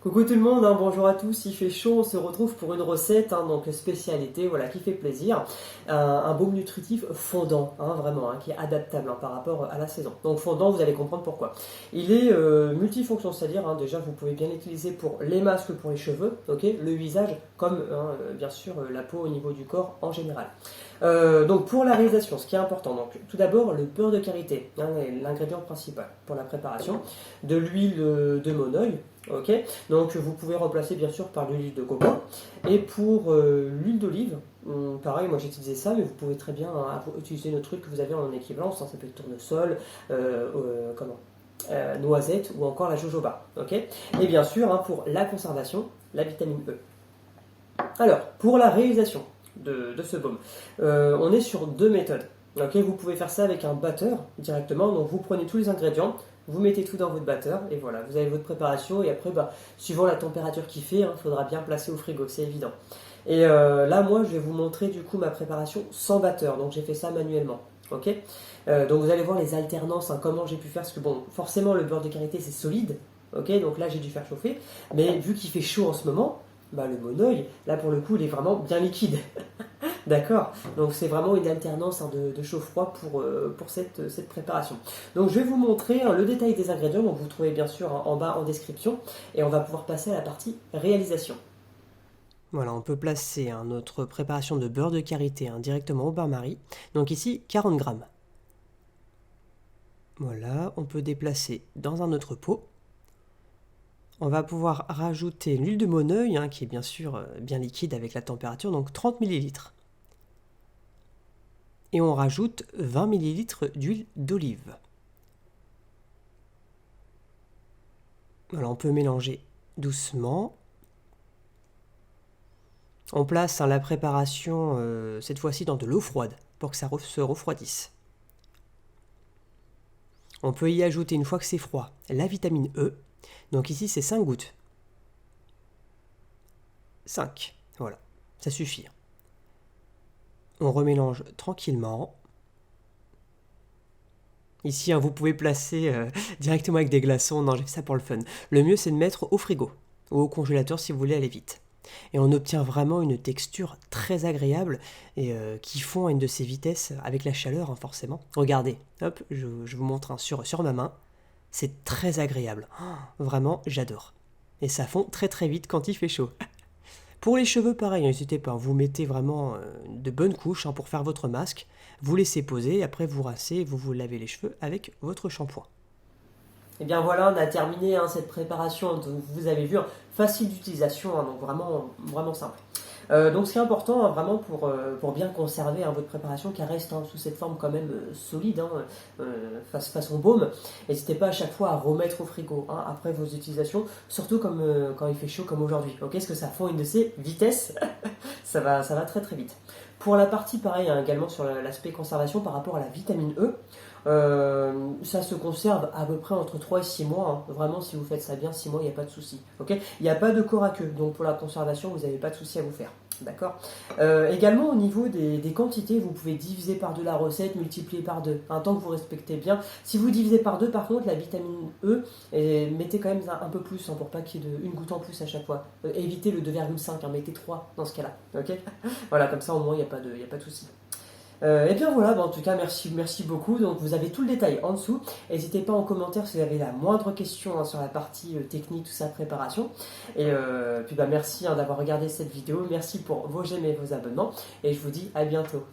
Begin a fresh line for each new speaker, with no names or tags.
Coucou tout le monde, hein, bonjour à tous, il fait chaud, on se retrouve pour une recette, hein, donc spécialité, voilà, qui fait plaisir. Un baume nutritif fondant, hein, vraiment, hein, qui est adaptable hein, par rapport à la saison. Donc fondant, vous allez comprendre pourquoi. Il est multifonction, c'est-à-dire, hein, déjà, vous pouvez bien l'utiliser pour les masques, pour les cheveux, ok, le visage, comme hein, bien sûr la peau au niveau du corps en général. Donc pour la réalisation, ce qui est important, donc tout d'abord le beurre de karité, hein, l'ingrédient principal pour la préparation, de l'huile de monoeil, ok. Donc vous pouvez remplacer bien sûr par de l'huile de coco. Et pour l'huile d'olive, pareil, moi j'ai utilisé ça, mais vous pouvez très bien hein, utiliser notre truc que vous avez en équivalence, hein, ça peut être tournesol, noisette ou encore la jojoba, ok. Et bien sûr hein, pour la conservation, la vitamine E. Alors pour la réalisation de ce baume. On est sur deux méthodes. Ok, vous pouvez faire ça avec un batteur directement. Donc vous prenez tous les ingrédients, vous mettez tout dans votre batteur et voilà, vous avez votre préparation. Et après, suivant la température qu'il fait, il faudra bien placer au frigo, c'est évident. Et là, moi, je vais vous montrer du coup ma préparation sans batteur. Donc j'ai fait ça manuellement. Ok, donc vous allez voir les alternances, hein, comment j'ai pu faire. Parce que bon, forcément, le beurre de karité c'est solide. Ok, donc là j'ai dû faire chauffer. Mais vu qu'il fait chaud en ce moment, le monoeil, là pour le coup, il est vraiment bien liquide. D'accord. Donc c'est vraiment une alternance hein, de chaud-froid pour cette préparation. Donc je vais vous montrer hein, le détail des ingrédients. Donc vous trouvez bien sûr hein, en bas en description. Et on va pouvoir passer à la partie réalisation. Voilà, on peut placer hein, notre préparation de beurre de karité hein, directement au bain-marie. Donc ici 40 grammes. Voilà, on peut déplacer dans un autre pot. On va pouvoir rajouter l'huile de monoeil, hein, qui est bien sûr bien liquide avec la température, donc 30 ml. Et on rajoute 20 ml d'huile d'olive. Voilà, on peut mélanger doucement. On place hein, la préparation, cette fois-ci dans de l'eau froide, pour que ça se refroidisse. On peut y ajouter, une fois que c'est froid, la vitamine E. Donc ici, c'est 5 gouttes. 5, voilà, ça suffit. On remélange tranquillement. Ici, hein, vous pouvez placer directement avec des glaçons. Non, j'ai fait ça pour le fun. Le mieux, c'est de mettre au frigo ou au congélateur si vous voulez aller vite. Et on obtient vraiment une texture très agréable et qui fond à une de ses vitesses avec la chaleur, hein, forcément. Regardez, hop, je vous montre hein, sur ma main. C'est très agréable. Oh, vraiment, j'adore. Et ça fond très très vite quand il fait chaud. Pour les cheveux, pareil, n'hésitez pas, vous mettez vraiment de bonnes couches hein, pour faire votre masque, vous laissez poser, après vous rincez et vous lavez les cheveux avec votre shampoing. Et bien voilà, on a terminé hein, cette préparation, donc vous avez vu, hein, facile d'utilisation, hein, donc vraiment simple. Donc ce qui est important hein, vraiment pour bien conserver hein, votre préparation, qu'elle reste hein, sous cette forme quand même solide, hein, façon baume, n'hésitez pas à chaque fois à remettre au frigo hein, après vos utilisations, surtout comme quand il fait chaud comme aujourd'hui, ok, parce que ça fond une de ces vitesses, ça va très très vite. Pour la partie pareil hein, également sur l'aspect conservation par rapport à la vitamine E, ça se conserve à peu près entre 3 et 6 mois. Hein. Vraiment, si vous faites ça bien, 6 mois, il n'y a pas de souci. Okay, il n'y a pas de corps à queue, donc pour la conservation, vous n'avez pas de souci à vous faire. D'accord. Également, au niveau des quantités, vous pouvez diviser par 2 la recette, multiplier par 2. Un temps que vous respectez bien. Si vous divisez par 2, par contre, la vitamine E, mettez quand même un peu plus hein, pour pas qu'il y ait une goutte en plus à chaque fois. Évitez le 2,5, hein, mettez 3 dans ce cas-là. Okay, voilà, comme ça au moins, il n'y a pas de souci. Et bien voilà, en tout cas merci beaucoup. Donc vous avez tout le détail en dessous. N'hésitez pas en commentaire si vous avez la moindre question hein, sur la partie technique, tout ça, préparation. Et puis merci hein, d'avoir regardé cette vidéo. Merci pour vos j'aime et vos abonnements. Et je vous dis à bientôt.